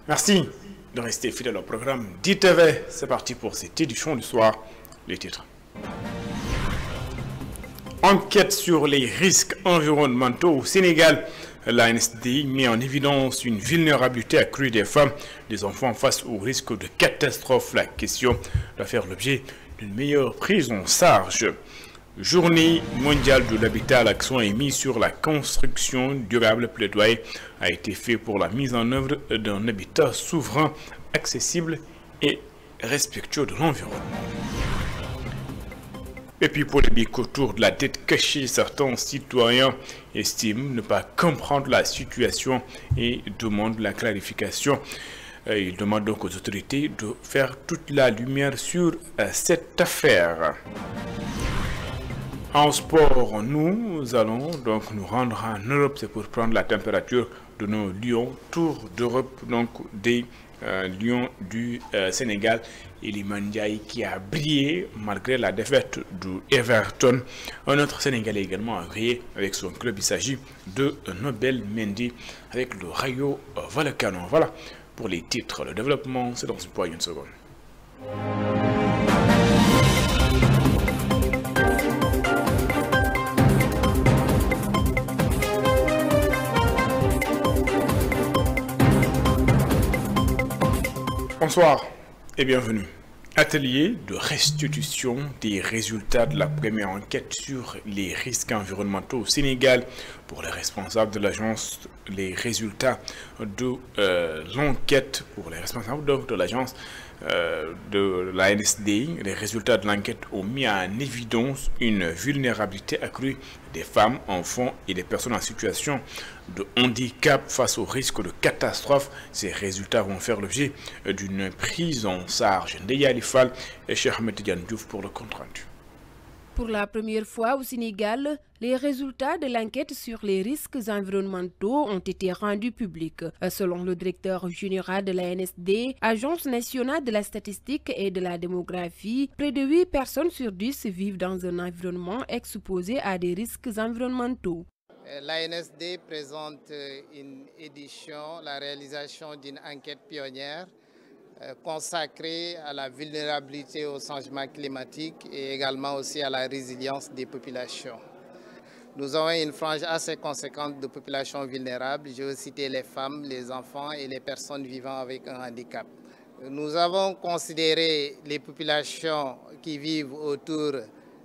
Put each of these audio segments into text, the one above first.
Merci de rester fidèle au programme d'ITV. C'est parti pour cette édition du soir. Les titres. Enquête sur les risques environnementaux au Sénégal. L'ANSD met en évidence une vulnérabilité accrue des femmes, des enfants face au risque de catastrophe. La question doit faire l'objet d'une meilleure prise en charge. Journée mondiale de l'habitat, l'accent est mis sur la construction durable. Plaidoyer a été fait pour la mise en œuvre d'un habitat souverain, accessible et respectueux de l'environnement. Et puis polémique autour de la dette cachée, certains citoyens estiment ne pas comprendre la situation et demandent la clarification. Ils demandent donc aux autorités de faire toute la lumière sur cette affaire. En sport, nous allons donc nous rendre en Europe, c'est pour prendre la température de nos lions, tour d'Europe, donc des lions du Sénégal. Iliman Ndiaye qui a brillé malgré la défaite de Everton. Un autre Sénégalais également a brillé avec son club. Il s'agit de Nobel Mendy avec le Rayo Vallecano. Voilà pour les titres. Le développement, c'est dans une seconde. Bonsoir et bienvenue. Atelier de restitution des résultats de la première enquête sur les risques environnementaux au Sénégal. Pour les responsables de l'agence, les résultats de l'enquête, pour les responsables de l'agence de l'ANSD, les résultats de l'enquête ont mis en évidence une vulnérabilité accrue des femmes, enfants et des personnes en situation de handicap face au risque de catastrophe. Ces résultats vont faire l'objet d'une prise en charge. Ndeya Alifal et Cheikh Ahmed Tidiane Diouf pour le compte rendu. Pour la première fois au Sénégal, les résultats de l'enquête sur les risques environnementaux ont été rendus publics. Selon le directeur général de l'ANSD, Agence nationale de la statistique et de la démographie, près de 8 personnes sur 10 vivent dans un environnement exposé à des risques environnementaux. L'ANSD présente une édition, la réalisation d'une enquête pionnière consacrée à la vulnérabilité au changement climatique et également aussi à la résilience des populations. Nous avons une frange assez conséquente de populations vulnérables. Je veux citer les femmes, les enfants et les personnes vivant avec un handicap. Nous avons considéré les populations qui vivent autour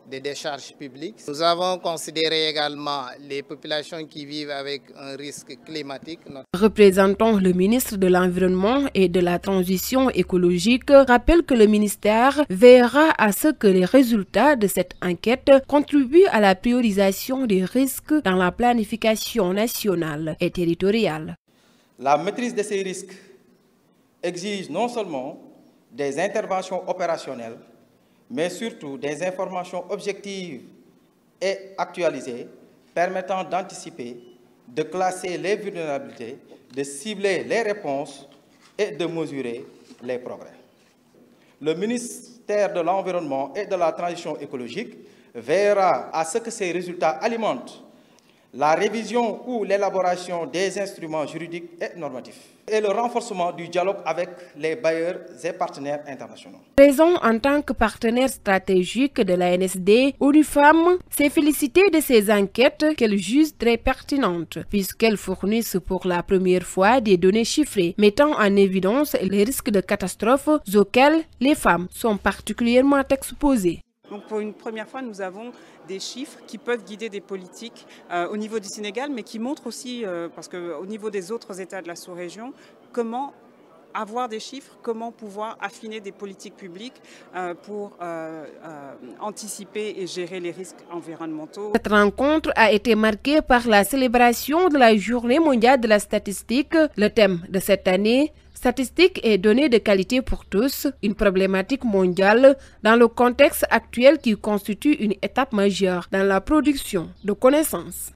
des décharges publiques. Nous avons considéré également les populations qui vivent avec un risque climatique. Représentant le ministre de l'Environnement et de la Transition écologique rappelle que le ministère veillera à ce que les résultats de cette enquête contribuent à la priorisation des risques dans la planification nationale et territoriale. La maîtrise de ces risques exige non seulement des interventions opérationnelles, mais surtout des informations objectives et actualisées permettant d'anticiper, de classer les vulnérabilités, de cibler les réponses et de mesurer les progrès. Le ministère de l'Environnement et de la Transition écologique veillera à ce que ces résultats alimentent la révision ou l'élaboration des instruments juridiques et normatifs et le renforcement du dialogue avec les bailleurs et partenaires internationaux. Présent en tant que partenaire stratégique de l'ANSD, ONU-Femmes s'est félicitée de ces enquêtes qu'elle juge très pertinentes, puisqu'elles fournissent pour la première fois des données chiffrées mettant en évidence les risques de catastrophes auxquels les femmes sont particulièrement exposées. Donc pour une première fois, nous avons des chiffres qui peuvent guider des politiques au niveau du Sénégal, mais qui montrent aussi, parce qu'au niveau des autres États de la sous-région, comment avoir des chiffres, comment pouvoir affiner des politiques publiques pour anticiper et gérer les risques environnementaux. Cette rencontre a été marquée par la célébration de la Journée mondiale de la statistique. Le thème de cette année, statistiques et données de qualité pour tous, une problématique mondiale dans le contexte actuel qui constitue une étape majeure dans la production de connaissances.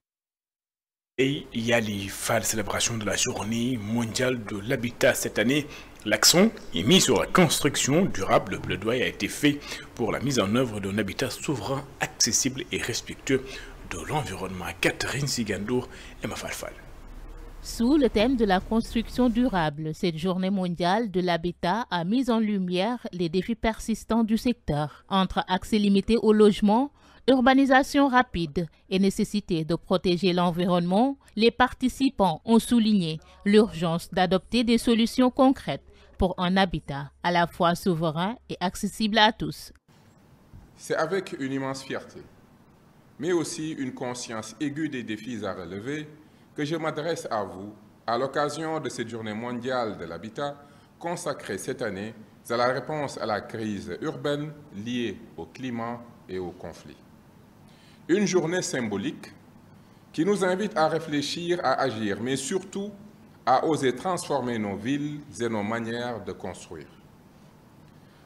Et il y a les célébrations de la Journée mondiale de l'habitat cette année. L'accent est mis sur la construction durable. Le plaidoyer a été fait pour la mise en œuvre d'un habitat souverain, accessible et respectueux de l'environnement. Catherine Sigandour et Mafalfal. Sous le thème de la construction durable, cette journée mondiale de l'habitat a mis en lumière les défis persistants du secteur. Entre accès limité au logement, urbanisation rapide et nécessité de protéger l'environnement, les participants ont souligné l'urgence d'adopter des solutions concrètes pour un habitat à la fois souverain et accessible à tous. C'est avec une immense fierté, mais aussi une conscience aiguë des défis à relever, que je m'adresse à vous à l'occasion de cette journée mondiale de l'habitat consacrée cette année à la réponse à la crise urbaine liée au climat et au conflit. Une journée symbolique qui nous invite à réfléchir, à agir, mais surtout à oser transformer nos villes et nos manières de construire.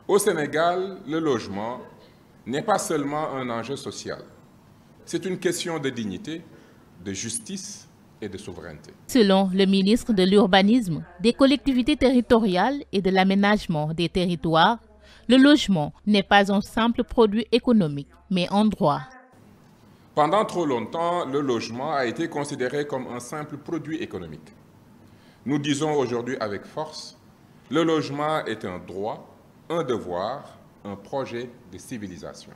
Au Sénégal, le logement n'est pas seulement un enjeu social. C'est une question de dignité, de justice et de souveraineté. Selon le ministre de l'Urbanisme, des collectivités territoriales et de l'aménagement des territoires, le logement n'est pas un simple produit économique, mais un droit. Pendant trop longtemps, le logement a été considéré comme un simple produit économique. Nous disons aujourd'hui avec force, le logement est un droit, un devoir, un projet de civilisation.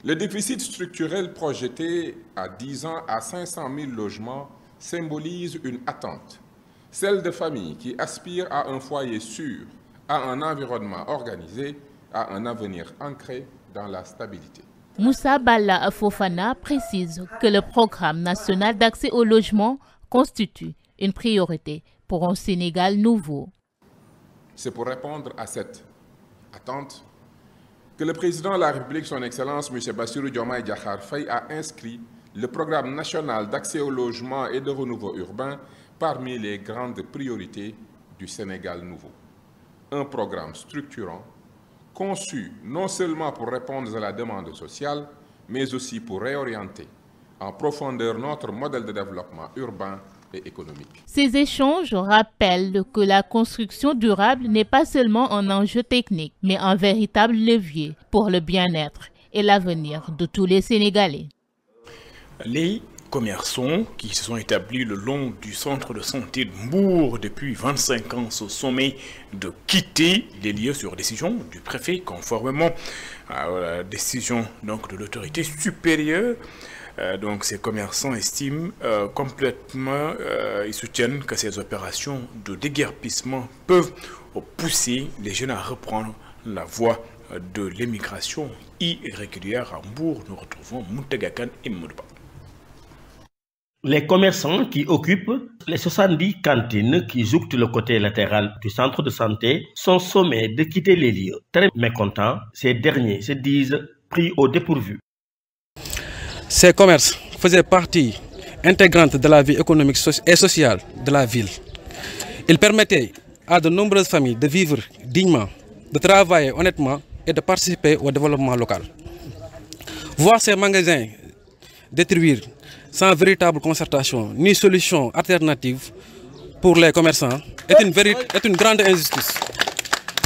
Le déficit structurel projeté à 10 ans à 500 000 logements symbolise une attente, celle de familles qui aspirent à un foyer sûr, à un environnement organisé, à un avenir ancré dans la stabilité. Moussa Balla Fofana précise que le programme national d'accès au logement constitue une priorité pour un Sénégal nouveau. C'est pour répondre à cette attente que le président de la République, son Excellence, M. Bassirou Diomaye Diakhar Faye, a inscrit le programme national d'accès au logement et de renouveau urbain parmi les grandes priorités du Sénégal nouveau. Un programme structurant, conçu non seulement pour répondre à la demande sociale, mais aussi pour réorienter en profondeur notre modèle de développement urbain et économique. Ces échanges rappellent que la construction durable n'est pas seulement un enjeu technique, mais un véritable levier pour le bien-être et l'avenir de tous les Sénégalais. Les commerçants qui se sont établis le long du centre de santé de Mbour depuis 25 ans se sommet de quitter les lieux sur décision du préfet, conformément à la décision donc, de l'autorité supérieure. Donc ces commerçants estiment complètement, ils soutiennent que ces opérations de déguerpissement peuvent pousser les jeunes à reprendre la voie de l'émigration irrégulière à Mbour. Nous retrouvons Moutagakan et Moudba. Les commerçants qui occupent les 70 cantines qui jouxtent le côté latéral du centre de santé sont sommés de quitter les lieux. Très mécontents, ces derniers se disent pris au dépourvu. Ces commerces faisaient partie intégrante de la vie économique et sociale de la ville. Ils permettaient à de nombreuses familles de vivre dignement, de travailler honnêtement et de participer au développement local. Voir ces magasins détruire sans véritable concertation ni solution alternative pour les commerçants est une grande injustice.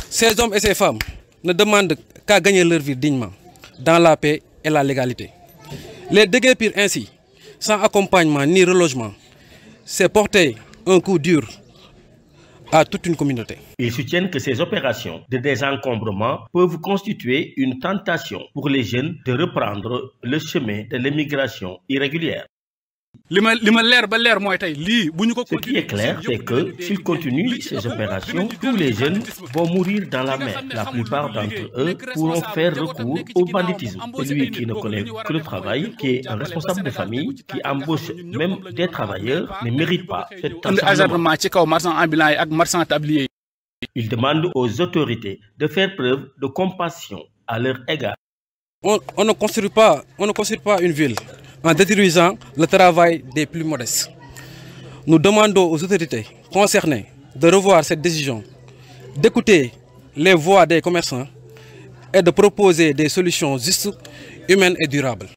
Ces hommes et ces femmes ne demandent qu'à gagner leur vie dignement, dans la paix et la légalité. Les déguerpir ainsi, sans accompagnement ni relogement, c'est porter un coup dur à toute une communauté. Ils soutiennent que ces opérations de désencombrement peuvent constituer une tentation pour les jeunes de reprendre le chemin de l'immigration irrégulière. Ce qui est clair, c'est que s'ils continuent ces opérations, tous les jeunes vont mourir dans la mer. La plupart d'entre eux pourront faire recours au banditisme. Celui qui ne connaît que le travail, qui est un responsable de famille, qui embauche même des travailleurs, ne mérite pas cet acharnement. Ils demandent aux autorités de faire preuve de compassion à leur égard. On ne construit pas une ville en détruisant le travail des plus modestes. Nous demandons aux autorités concernées de revoir cette décision, d'écouter les voix des commerçants et de proposer des solutions justes, humaines et durables.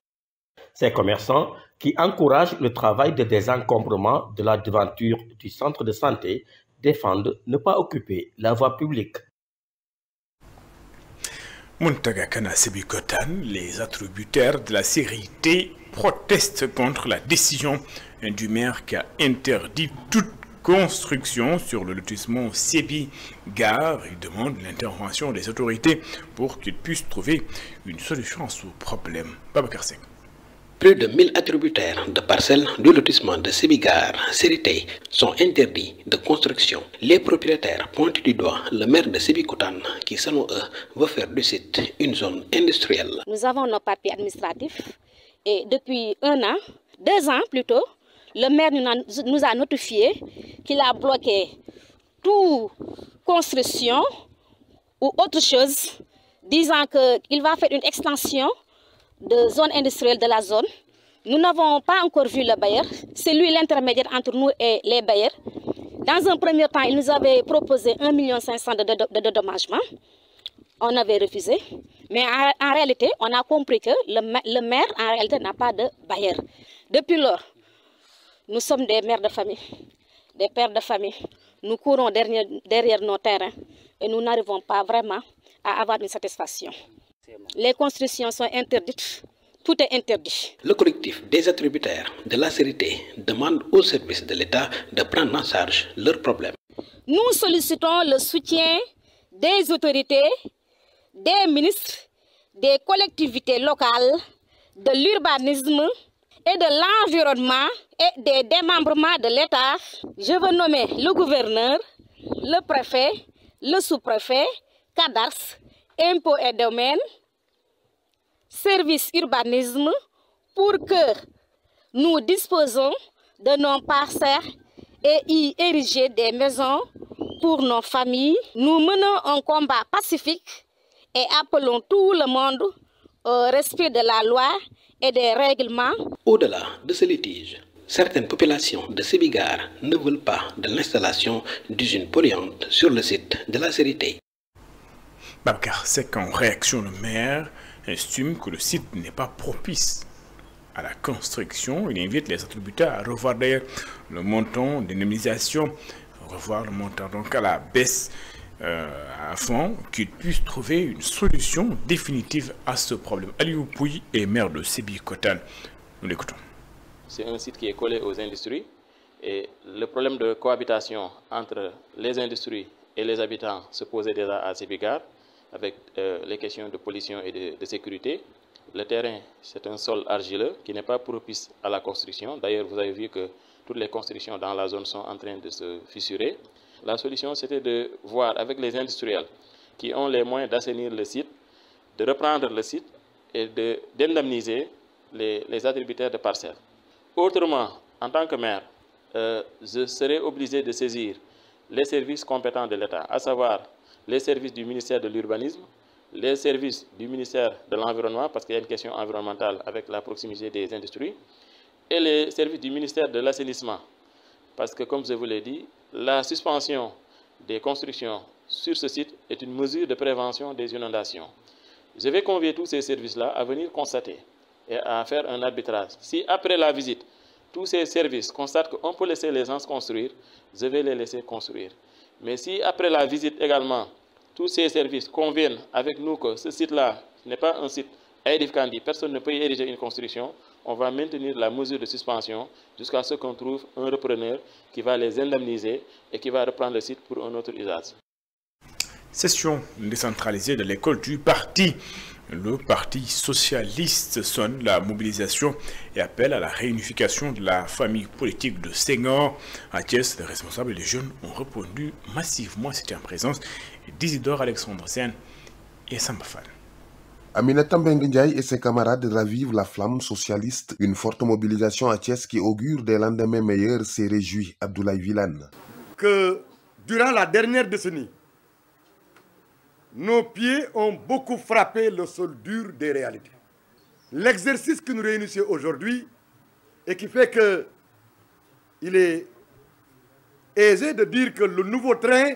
Ces commerçants qui encouragent le travail de désencombrement de la devanture du centre de santé défendent ne pas occuper la voie publique. Muntaga Kana Sébikotane, les attributaires de la série T protestent contre la décision du maire qui a interdit toute construction sur le lotissement Sébi-Gare. Il demande l'intervention des autorités pour qu'ils puissent trouver une solution à ce problème. Babacar Seck. Plus de 1000 attributaires de parcelles du lotissement de Sébi-Gare, série T, sont interdits de construction. Les propriétaires pointent du doigt le maire de Sébikotane qui, selon eux, veut faire du site une zone industrielle. Nous avons nos papiers administratifs et depuis 1 an, 2 ans plutôt, le maire nous a notifié qu'il a bloqué toute construction ou autre chose, disant qu'il va faire une extension de zone industrielle de la zone. Nous n'avons pas encore vu le bailleur. C'est lui l'intermédiaire entre nous et les bailleurs. Dans un premier temps, il nous avait proposé 1 500 000 de dédommagement. On avait refusé. Mais en réalité, on a compris que le maire, en réalité, n'a pas de bailleur. Depuis lors, nous sommes des mères de famille, des pères de famille. Nous courons derrière nos terrains et nous n'arrivons pas vraiment à avoir une satisfaction. Les constructions sont interdites, tout est interdit. Le collectif des attributaires de la série T demande aux services de l'État de prendre en charge leurs problèmes. Nous sollicitons le soutien des autorités, des ministres, des collectivités locales, de l'urbanisme et de l'environnement et des démembrements de l'État. Je veux nommer le gouverneur, le préfet, le sous-préfet, cadastre, impôts et domaines, service urbanisme, pour que nous disposons de nos parcelles et y ériger des maisons pour nos familles. Nous menons un combat pacifique et appelons tout le monde au respect de la loi et des règlements. Au-delà de ce litige, certaines populations de Sébi-Gare ne veulent pas de l'installation d'usines polluantes sur le site de la série T. Babacar Seck, en réaction, le maire estime que le site n'est pas propice à la construction. Il invite les attributaires à revoir d'ailleurs le montant d'indemnisation, revoir le montant donc à la baisse afin qu'ils puissent trouver une solution définitive à ce problème. Aliou Pouy est maire de Sébikotane. Nous l'écoutons. C'est un site qui est collé aux industries et le problème de cohabitation entre les industries et les habitants se posait déjà à Sébi-Gare avec les questions de pollution et de sécurité. Le terrain, c'est un sol argileux qui n'est pas propice à la construction. D'ailleurs, vous avez vu que toutes les constructions dans la zone sont en train de se fissurer. La solution, c'était de voir avec les industriels qui ont les moyens d'assainir le site, de reprendre le site et d'indemniser les attributaires de parcelles. Autrement, en tant que maire, je serai obligé de saisir les services compétents de l'État, à savoir les services du ministère de l'Urbanisme, les services du ministère de l'Environnement, parce qu'il y a une question environnementale avec la proximité des industries, et les services du ministère de l'Assainissement. Parce que, comme je vous l'ai dit, la suspension des constructions sur ce site est une mesure de prévention des inondations. Je vais convier tous ces services-là à venir constater et à faire un arbitrage. Si après la visite, tous ces services constatent qu'on peut laisser les gens construire, je vais les laisser construire. Mais si après la visite également, tous ces services conviennent avec nous que ce site-là n'est pas un site édificant, personne ne peut y ériger une construction, on va maintenir la mesure de suspension jusqu'à ce qu'on trouve un repreneur qui va les indemniser et qui va reprendre le site pour un autre usage. Session décentralisée de l'école du parti. Le Parti socialiste sonne la mobilisation et appelle à la réunification de la famille politique de Senghor. À Thiès, les responsables et les jeunes ont répondu massivement. C'était en présence d'Isidore Alexandre Sen et Samba Fall. Aminata Mbengue Ndiaye et ses camarades ravivent la flamme socialiste. Une forte mobilisation à Thiès qui augure des lendemains meilleurs s'est réjouie. Abdoulaye Villane. Que durant la dernière décennie, nos pieds ont beaucoup frappé le sol dur des réalités. L'exercice qui nous réunissait aujourd'hui et qui fait que il est aisé de dire que le nouveau train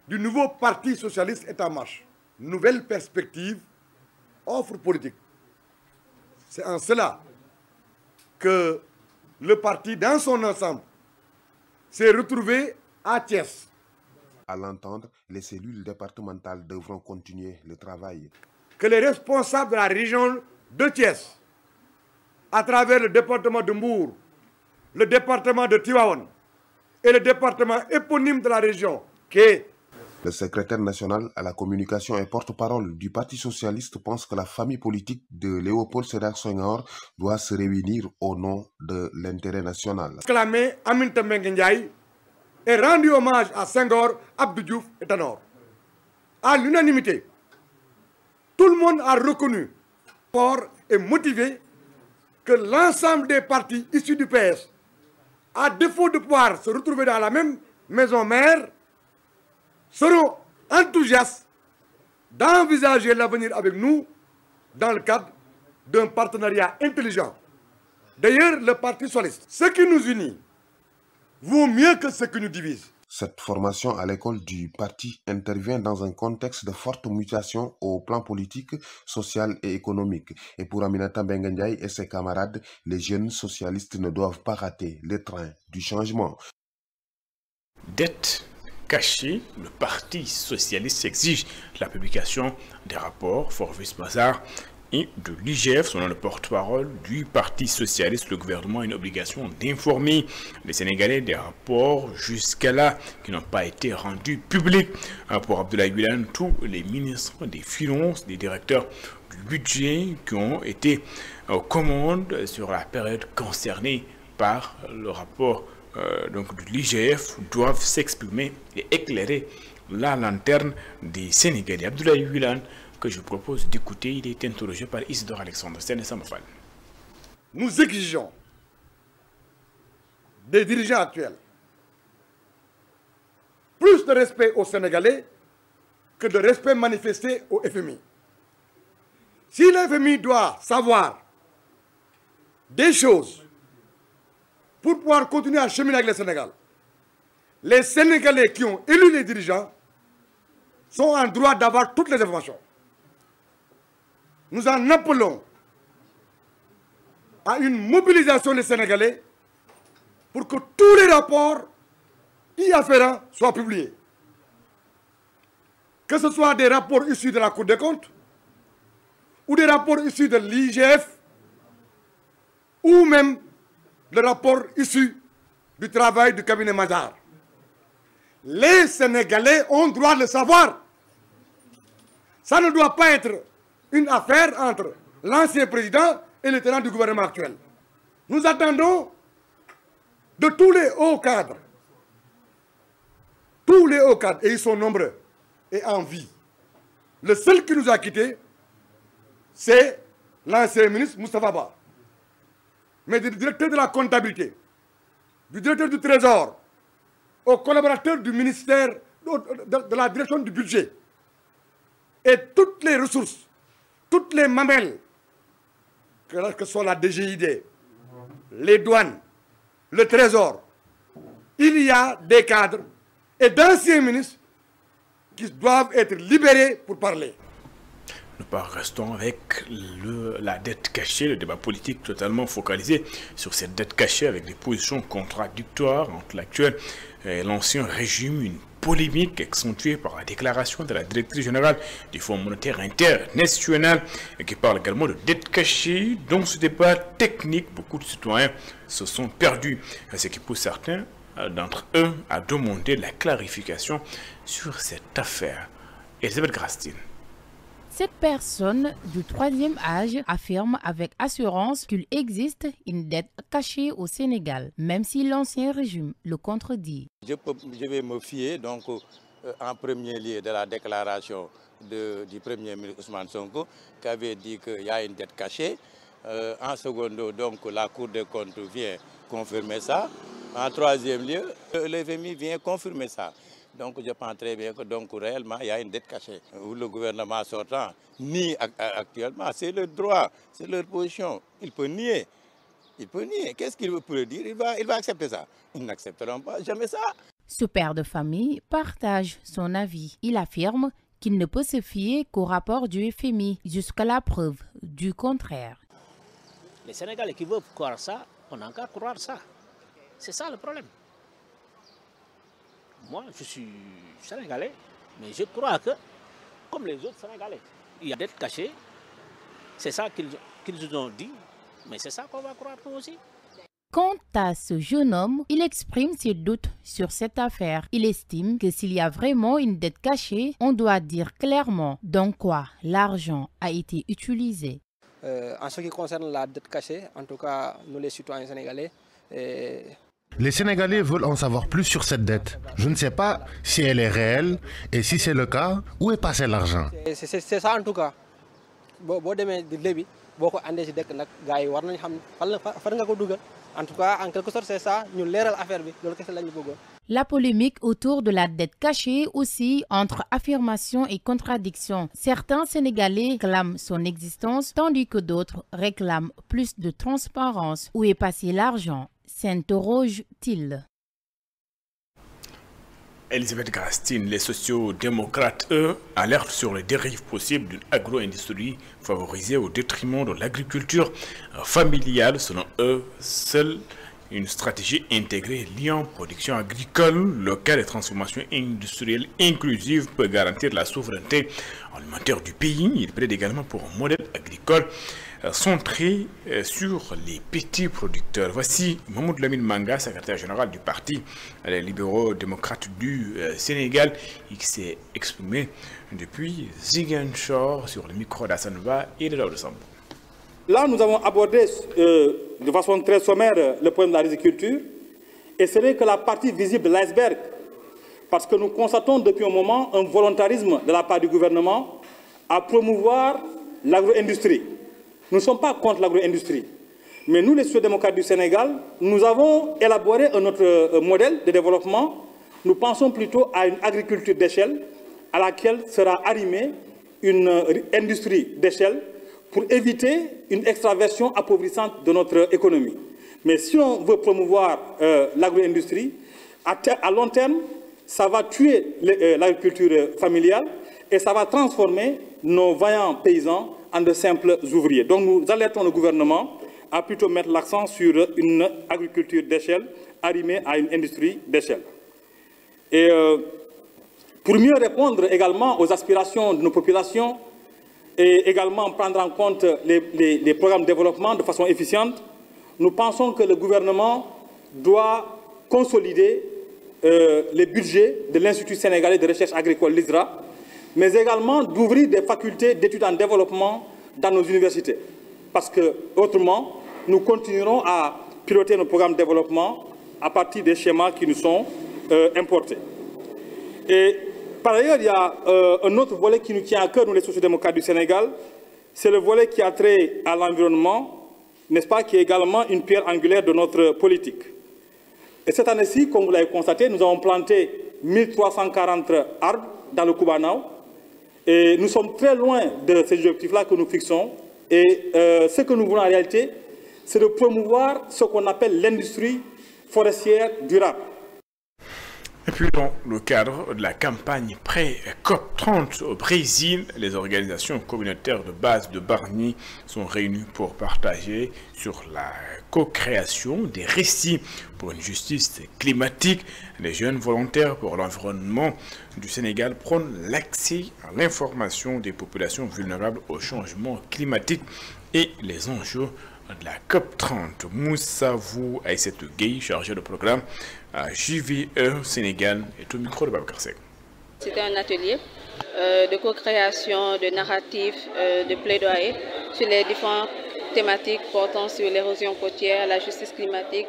du nouveau parti socialiste est en marche. Nouvelle perspective, offre politique. C'est en cela que le parti dans son ensemble s'est retrouvé à Thiès À l'entendre, les cellules départementales devront continuer le travail. Que les responsables de la région de Thiès, à travers le département de Mbour, le département de Tivaouane et le département éponyme de la région, qui est... Le secrétaire national à la communication et porte-parole du Parti socialiste pense que la famille politique de Léopold Sédar Senghor doit se réunir au nom de l'intérêt national. Clamé Aminata Mbengue Ndiaye et rendu hommage à Senghor, Abdou Diouf et Tanor. À l'unanimité, tout le monde a reconnu, fort et motivé, que l'ensemble des partis issus du PS, à défaut de pouvoir se retrouver dans la même maison mère, seront enthousiastes d'envisager l'avenir avec nous dans le cadre d'un partenariat intelligent. D'ailleurs, le Parti socialiste, ce qui nous unit, vaut mieux que ce qui nous divise. Cette formation à l'école du parti intervient dans un contexte de forte mutation au plan politique, social et économique. Et pour Aminata Mbengue Ndiaye et ses camarades, les jeunes socialistes ne doivent pas rater le train du changement. Dette cachée, le Parti socialiste exige la publication des rapports Forbes-Bazar et de l'IGF. Selon le porte-parole du Parti socialiste, le gouvernement a une obligation d'informer les Sénégalais des rapports jusqu'à là qui n'ont pas été rendus publics. Pour Abdoulaye Wilane, tous les ministres des Finances, des directeurs du budget qui ont été aux commandes sur la période concernée par le rapport donc de l'IGF doivent s'exprimer et éclairer la lanterne des Sénégalais. Abdoulaye Wilane, que je propose d'écouter, il est interrogé par Isidore Alexandre Séné-Samafal. Nous exigeons des dirigeants actuels plus de respect aux Sénégalais que de respect manifesté au FMI. Si le FMI doit savoir des choses pour pouvoir continuer à cheminer avec le Sénégal, les Sénégalais qui ont élu les dirigeants sont en droit d'avoir toutes les informations. Nous en appelons à une mobilisation des Sénégalais pour que tous les rapports y afférents soient publiés. Que ce soit des rapports issus de la Cour des comptes, ou des rapports issus de l'IGF, ou même le rapport issu du travail du cabinet Mazars. Les Sénégalais ont droit de le savoir. Ça ne doit pas être une affaire entre l'ancien président et le tenant du gouvernement actuel. Nous attendons de tous les hauts cadres, et ils sont nombreux et en vie. Le seul qui nous a quittés, c'est l'ancien ministre Moustapha Ba. Mais du directeur de la comptabilité, du directeur du Trésor, aux collaborateurs du ministère de la direction du budget, et toutes les ressources, toutes les mamelles, que ce soit la DGID, les douanes, le Trésor, il y a des cadres et d'anciens ministres qui doivent être libérés pour parler. Nous restons avec la dette cachée, le débat politique totalement focalisé sur cette dette cachée avec des positions contradictoires entre l'actuel et l'ancien régime, une polémique accentuée par la déclaration de la directrice générale du Fonds monétaire international qui parle également de dette cachée. Dans ce débat technique, beaucoup de citoyens se sont perdus, ce qui pousse certains d'entre eux à demander la clarification sur cette affaire. Elisabeth Grastine. Cette personne du troisième âge affirme avec assurance qu'il existe une dette cachée au Sénégal, même si l'ancien régime le contredit. Je vais me fier donc en premier lieu de la déclaration du Premier ministre Ousmane Sonko qui avait dit qu'il y a une dette cachée. En secondo, donc la Cour des comptes vient confirmer ça. En troisième lieu, le FMI vient confirmer ça. Donc je pense très bien que donc réellement il y a une dette cachée. Où le gouvernement sortant nie actuellement, c'est leur droit, c'est leur position. Il peut nier. Il peut nier. Qu'est-ce qu'il peut dire? Il va accepter ça. Ils n'accepteront pas jamais ça. Ce père de famille partage son avis. Il affirme qu'il ne peut se fier qu'au rapport du FMI jusqu'à la preuve du contraire. Les Sénégalais qui veulent croire ça, on n'a qu'à croire ça. C'est ça le problème. moi, je suis sénégalais, mais je crois que, comme les autres Sénégalais, il y a des dettes cachées. C'est ça qu'ils nous ont dit, mais c'est ça qu'on va croire nous aussi. Quant à ce jeune homme, il exprime ses doutes sur cette affaire. Il estime que s'il y a vraiment une dette cachée, on doit dire clairement dans quoi l'argent a été utilisé. En ce qui concerne la dette cachée, en tout cas, nous les citoyens sénégalais... Les Sénégalais veulent en savoir plus sur cette dette. Je ne sais pas si elle est réelle et si c'est le cas, où est passé l'argent? C'est ça en tout cas. En tout cas, en quelque sorte, c'est ça. La polémique autour de la dette cachée aussi entre affirmations et contradictions. Certains Sénégalais clament son existence, tandis que d'autres réclament plus de transparence. Où est passé l'argent? S'interroge-t-il. Elisabeth Grastine, les sociaux-démocrates, eux, alertent sur les dérives possibles d'une agro-industrie favorisée au détriment de l'agriculture familiale. Selon eux, seule une stratégie intégrée liant production agricole locale et transformation industrielle inclusive peut garantir la souveraineté alimentaire du pays. Il plaide également pour un modèle agricole centré sur les petits producteurs. Voici Mahmoud Lamine Manga, secrétaire général du parti les libéraux démocrates du Sénégal, qui s'est exprimé depuis Ziguinchor sur le micro d'Assanva et de Daouda Sambou. Là, nous avons abordé de façon très sommaire le problème de la riziculture, et ce n'est que la partie visible de l'iceberg, parce que nous constatons depuis un moment un volontarisme de la part du gouvernement à promouvoir l'agro-industrie. Nous ne sommes pas contre l'agro-industrie, mais nous, les sociaux-démocrates du Sénégal, nous avons élaboré un autre modèle de développement. Nous pensons plutôt à une agriculture d'échelle à laquelle sera arrimée une industrie d'échelle pour éviter une extraversion appauvrissante de notre économie. Mais si on veut promouvoir l'agro-industrie, à long terme, ça va tuer l'agriculture familiale et ça va transformer nos vaillants paysans en de simples ouvriers. Donc nous alertons le gouvernement à plutôt mettre l'accent sur une agriculture d'échelle arrimée à une industrie d'échelle. Et pour mieux répondre également aux aspirations de nos populations et également prendre en compte les programmes de développement de façon efficiente, nous pensons que le gouvernement doit consolider les budgets de l'Institut sénégalais de recherche agricole, l'ISRA, mais également d'ouvrir des facultés d'études en développement dans nos universités. Parce que, autrement, nous continuerons à piloter nos programmes de développement à partir des schémas qui nous sont importés. Et par ailleurs, il y a un autre volet qui nous tient à cœur, nous les sociaux-démocrates du Sénégal, c'est le volet qui a trait à l'environnement, n'est-ce pas, qui est également une pierre angulaire de notre politique. Et cette année-ci, comme vous l'avez constaté, nous avons planté 1340 arbres dans le Koubanao. Et nous sommes très loin de ces objectifs-là que nous fixons. Et ce que nous voulons en réalité, c'est de promouvoir ce qu'on appelle l'industrie forestière durable. Et puis dans le cadre de la campagne pré-COP30 au Brésil, les organisations communautaires de base de Bargny sont réunies pour partager sur la co-création des récits pour une justice climatique. Les jeunes volontaires pour l'environnement du Sénégal prônent l'accès à l'information des populations vulnérables au changement climatique et les enjeux de la COP30. Moussa Vou Aïssetou Gueye, chargé de programme à JVE Sénégal, est au micro de Babacar Seck. C'était un atelier de co-création, de narratifs, de plaidoyer sur les différentes thématiques portant sur l'érosion côtière, la justice climatique,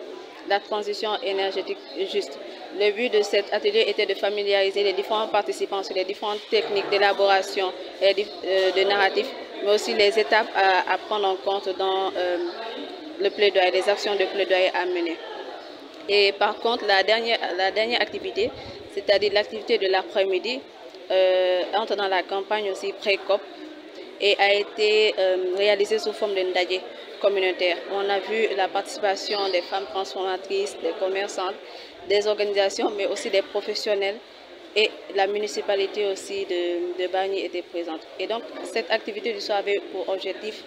la transition énergétique juste. Le but de cet atelier était de familiariser les différents participants sur les différentes techniques d'élaboration et de narratifs, mais aussi les étapes à prendre en compte dans le plaidoyer, les actions de plaidoyer à mener. Et par contre, la dernière activité, c'est-à-dire l'activité de l'après-midi, entre dans la campagne aussi pré-COP et a été réalisée sous forme de ndaje communautaire. On a vu la participation des femmes transformatrices, des commerçantes, des organisations, mais aussi des professionnels, et la municipalité aussi de Bargny était présente. Et donc, cette activité du soir avait pour objectif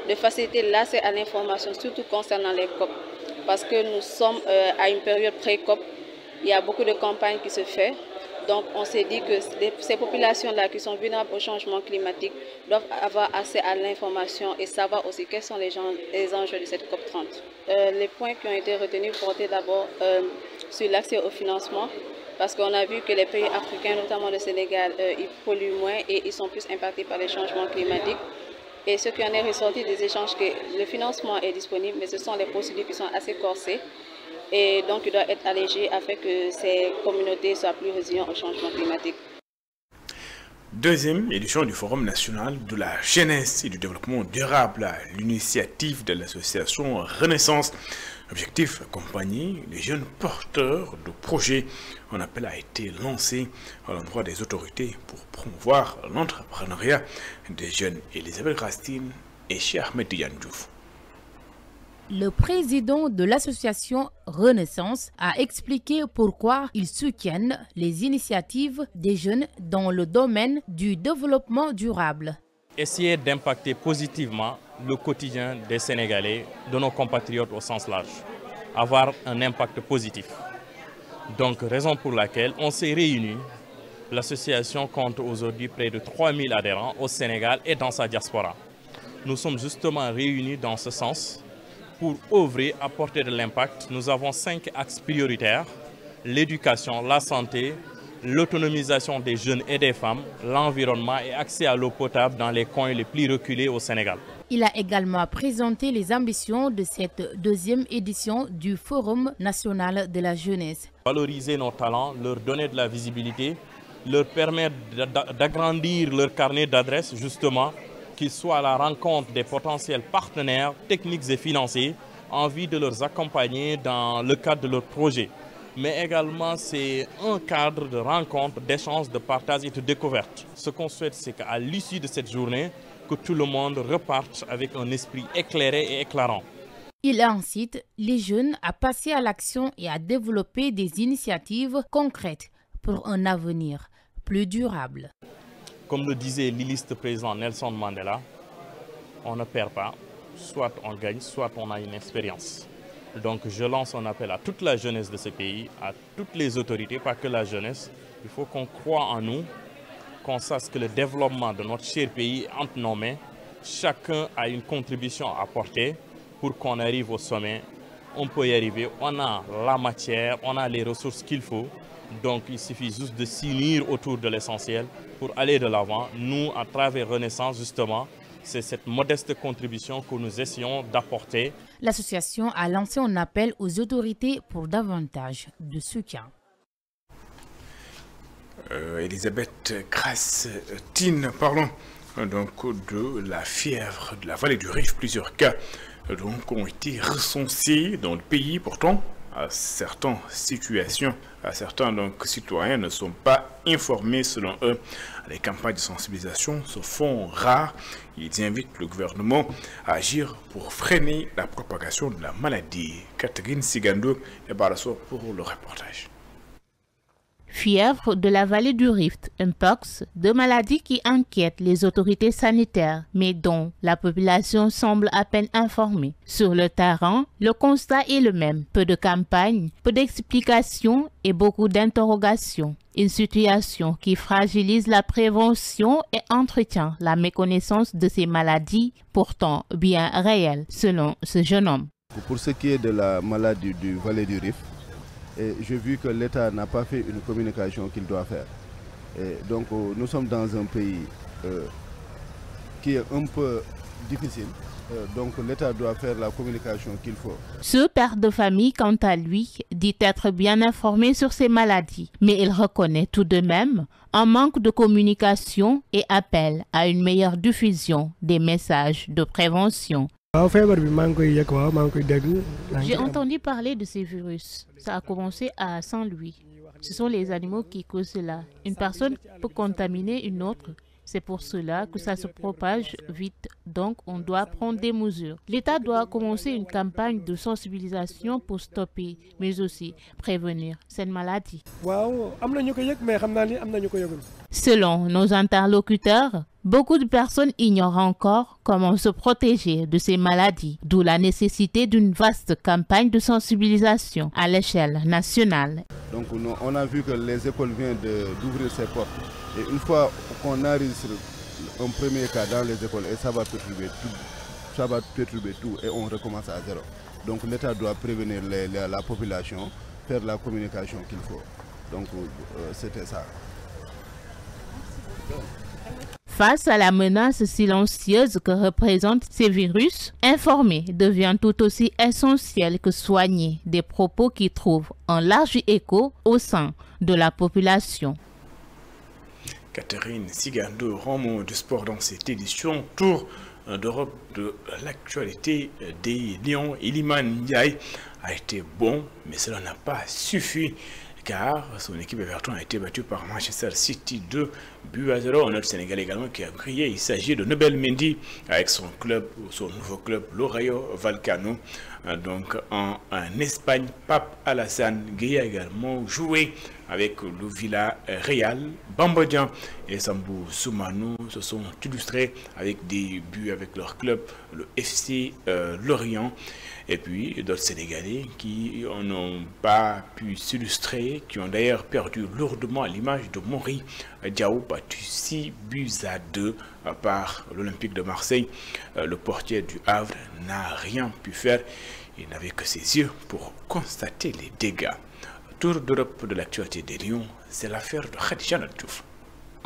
de faciliter l'accès à l'information, surtout concernant les COP, parce que nous sommes à une période pré-COP il y a beaucoup de campagnes qui se font. Donc on s'est dit que ces populations-là qui sont vulnérables au changement climatique doivent avoir accès à l'information et savoir aussi quels sont les enjeux de cette COP30. Les points qui ont été retenus portaient d'abord sur l'accès au financement, parce qu'on a vu que les pays africains, notamment le Sénégal, ils polluent moins et ils sont plus impactés par les changements climatiques. Et ce qui en est ressorti des échanges, que le financement est disponible, mais ce sont les procédures qui sont assez corsées. Et donc, il doit être allégé afin que ces communautés soient plus résilientes au changement climatique. Deuxième édition du Forum national de la jeunesse et du développement durable à l'initiative de l'association Renaissance. Objectif, accompagner les jeunes porteurs de projets. Un appel a été lancé à l'endroit des autorités pour promouvoir l'entrepreneuriat des jeunes. Elisabeth Rastine et Cheikh Ahmed Tidiane Diouf. Le président de l'association Renaissance a expliqué pourquoi ils soutiennent les initiatives des jeunes dans le domaine du développement durable. Essayer d'impacter positivement le quotidien des Sénégalais, de nos compatriotes au sens large. Avoir un impact positif. Donc, raison pour laquelle on s'est réunis. L'association compte aujourd'hui près de 3000 adhérents au Sénégal et dans sa diaspora. Nous sommes justement réunis dans ce sens pour œuvrer, apporter de l'impact. Nous avons 5 axes prioritaires: l'éducation, la santé, l'autonomisation des jeunes et des femmes, l'environnement et accès à l'eau potable dans les coins les plus reculés au Sénégal. Il a également présenté les ambitions de cette deuxième édition du Forum national de la jeunesse. Valoriser nos talents, leur donner de la visibilité, leur permettre d'agrandir leur carnet d'adresses, justement, qu'ils soient à la rencontre des potentiels partenaires techniques et financiers en vue de les accompagner dans le cadre de leurs projets. Mais également, c'est un cadre de rencontre, d'échange, de partage et de découverte. Ce qu'on souhaite, c'est qu'à l'issue de cette journée, que tout le monde reparte avec un esprit éclairé et éclairant. Il incite les jeunes à passer à l'action et à développer des initiatives concrètes pour un avenir plus durable. Comme le disait l'illustre président Nelson Mandela, on ne perd pas, soit on gagne, soit on a une expérience. Donc je lance un appel à toute la jeunesse de ce pays, à toutes les autorités, pas que la jeunesse. Il faut qu'on croie en nous, qu'on sache que le développement de notre cher pays est entre nos mains. Chacun a une contribution à apporter pour qu'on arrive au sommet. On peut y arriver, on a la matière, on a les ressources qu'il faut. Donc il suffit juste de s'unir autour de l'essentiel pour aller de l'avant. Nous, à travers Renaissance, justement, c'est cette modeste contribution que nous essayons d'apporter. L'association a lancé un appel aux autorités pour davantage de soutien. Elisabeth Rastine, parlons donc de la fièvre de la vallée du Rif. Plusieurs cas donc ont été recensés dans le pays. Pourtant, à certaines situations, certains citoyens ne sont pas informés. Selon eux, les campagnes de sensibilisation se font rares. Ils invitent le gouvernement à agir pour freiner la propagation de la maladie. Catherine Sigando est Barasso pour le reportage. Fièvre de la vallée du Rift, mpox, deux maladies qui inquiètent les autorités sanitaires, mais dont la population semble à peine informée. Sur le terrain, le constat est le même. Peu de campagnes, peu d'explications et beaucoup d'interrogations. Une situation qui fragilise la prévention et entretient la méconnaissance de ces maladies, pourtant bien réelles, selon ce jeune homme. Pour ce qui est de la maladie du vallée du Rift, j'ai vu que l'État n'a pas fait une communication qu'il doit faire. Et donc nous sommes dans un pays qui est un peu difficile. Donc l'État doit faire la communication qu'il faut. Ce père de famille, quant à lui, dit être bien informé sur ces maladies. Mais il reconnaît tout de même un manque de communication et appelle à une meilleure diffusion des messages de prévention. J'ai entendu parler de ces virus. Ça a commencé à Saint-Louis. Ce sont les animaux qui causent cela. Une personne peut contaminer une autre. C'est pour cela que ça se propage vite. Donc, on doit prendre des mesures. L'État doit commencer une campagne de sensibilisation pour stopper, mais aussi prévenir cette maladie. Selon nos interlocuteurs, Beaucoup de personnes ignorent encore comment se protéger de ces maladies, d'où la nécessité d'une vaste campagne de sensibilisation à l'échelle nationale. Donc on a vu que les écoles viennent d'ouvrir ses portes. Et une fois qu'on enregistre un premier cas dans les écoles, et ça va perturber tout et on recommence à zéro. Donc l'État doit prévenir la population, faire la communication qu'il faut. Donc c'était ça. Face à la menace silencieuse que représentent ces virus, informer devient tout aussi essentiel que soigner, des propos qui trouvent un large écho au sein de la population. Catherine Sigando, rend du sport dans cette édition, tour d'Europe de l'actualité des Lions. Iliman Ndiaye a été bon, mais cela n'a pas suffi, car son équipe Everton a été battue par Manchester City 2-0. Un autre Sénégal également qui a brillé. Il s'agit de Nobel Mendy avec son nouveau club, le Rayo Vallecano. Donc en Espagne, Pape Alassane Gueye a également joué avec le Villarreal. Bambodjan et Sambou Soumano se sont illustrés avec des buts avec leur club, le FC Lorient. Et puis d'autres Sénégalais qui n'ont pas pu s'illustrer, qui ont d'ailleurs perdu lourdement à l'image de Mori Diaw, battu 6-2 par l'Olympique de Marseille. Le portier du Havre n'a rien pu faire. Il n'avait que ses yeux pour constater les dégâts. Tour d'Europe de l'actualité des Lions, c'est l'affaire de Khadija Nadjouf.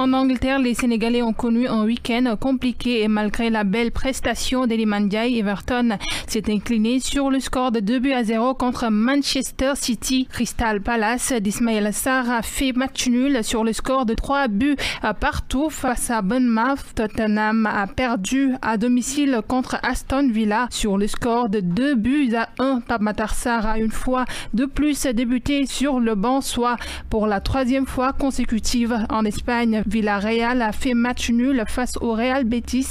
En Angleterre, les Sénégalais ont connu un week-end compliqué et malgré la belle prestation d'Iliman Ndiaye, Everton s'est incliné sur le score de 2-0 contre Manchester City. Crystal Palace d'Ismaïla Sarr a fait match nul sur le score de 3-partout face à Bournemouth. Tottenham a perdu à domicile contre Aston Villa sur le score de 2-1. Pape Matar Sarr a une fois de plus débuté sur le banc, soit pour la 3e fois consécutive. En Espagne, Villarreal a fait match nul face au Real Betis,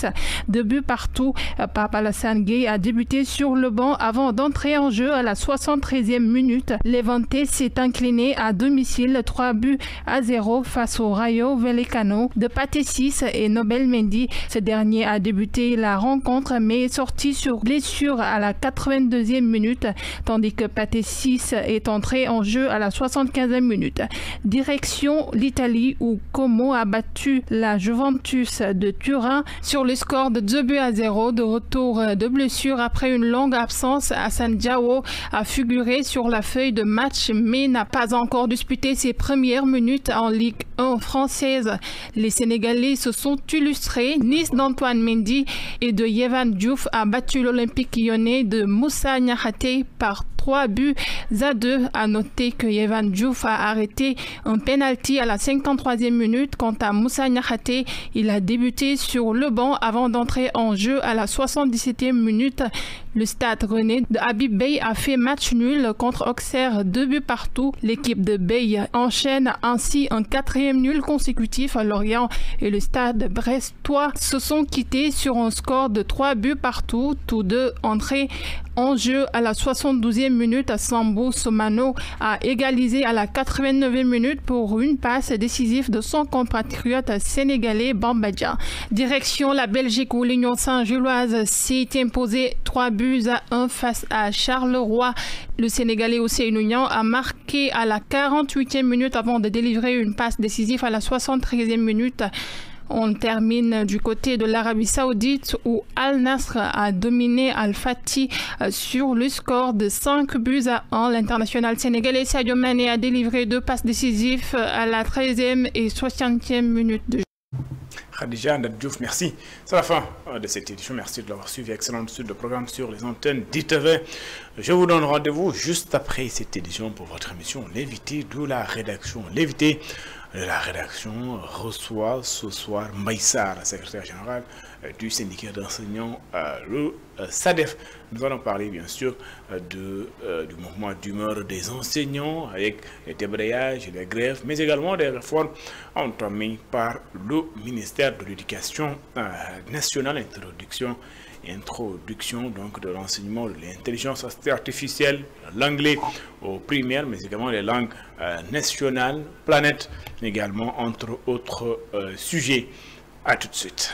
2-partout. Pape Alassane Gueye a débuté sur le banc avant d'entrer en jeu à la 73e minute. Levante s'est incliné à domicile 3-0 face au Rayo Vallecano de Pathé Ciss et Nobel Mendy. Ce dernier a débuté la rencontre mais est sorti sur blessure à la 82e minute, tandis que Pathé Ciss est entré en jeu à la 75e minute. Direction l'Italie où Como a battu la Juventus de Turin sur le score de 2-0. De retour de blessure après une longue absence, Hassan Diao a figuré sur la feuille de match mais n'a pas encore disputé ses premières minutes en Ligue 1 française. Les Sénégalais se sont illustrés. Nice d'Antoine Mendy et de Yehvan Diouf a battu l'Olympique lyonnais de Moussa Niakhaté par 3-2. À noter que Yehvan Diouf a arrêté un penalty à la 53e minute. Quant à Moussa Niakhaté, il a débuté sur le banc avant d'entrer en jeu à la 77e minute. Le Stade Rennais de Habib Beye a fait match nul contre Auxerre, 2-partout. L'équipe de Beye enchaîne ainsi un 4e nul consécutif. Lorient et le Stade brestois se sont quittés sur un score de 3-partout. Tous deux entrés en jeu à la 72e minute. Sambou Soumano a égalisé à la 89e minute pour une passe décisive de son compatriote sénégalais Bambadja. Direction la Belgique où l'Union Saint-Gilloise s'est imposée 3-1 face à Charleroi. Le Sénégalais Ousseynou Niang a marqué à la 48e minute avant de délivrer une passe décisive à la 73e minute. On termine du côté de l'Arabie Saoudite où Al Nasr a dominé Al Fatih sur le score de 5-1. L'international sénégalais Sadio Mané a délivré 2 passes décisives à la 13e et 60e minute de jeu. Khadija Nadjouf, merci. C'est la fin de cette édition. Merci de l'avoir suivi. Excellente suite de programme sur les antennes d'ITV. Je vous donne rendez-vous juste après cette édition pour votre émission. L'invité de la rédaction. L'invité de la rédaction reçoit ce soir Maïsar, secrétaire général du syndicat d'enseignants, le SADEF. Nous allons parler bien sûr du mouvement d'humeur des enseignants avec les débrayages et les grèves, mais également des réformes entamées par le ministère de l'Éducation nationale, introduction donc de l'enseignement de l'intelligence artificielle, l'anglais au primaire, mais également les langues nationales, planète, également entre autres sujets. À tout de suite.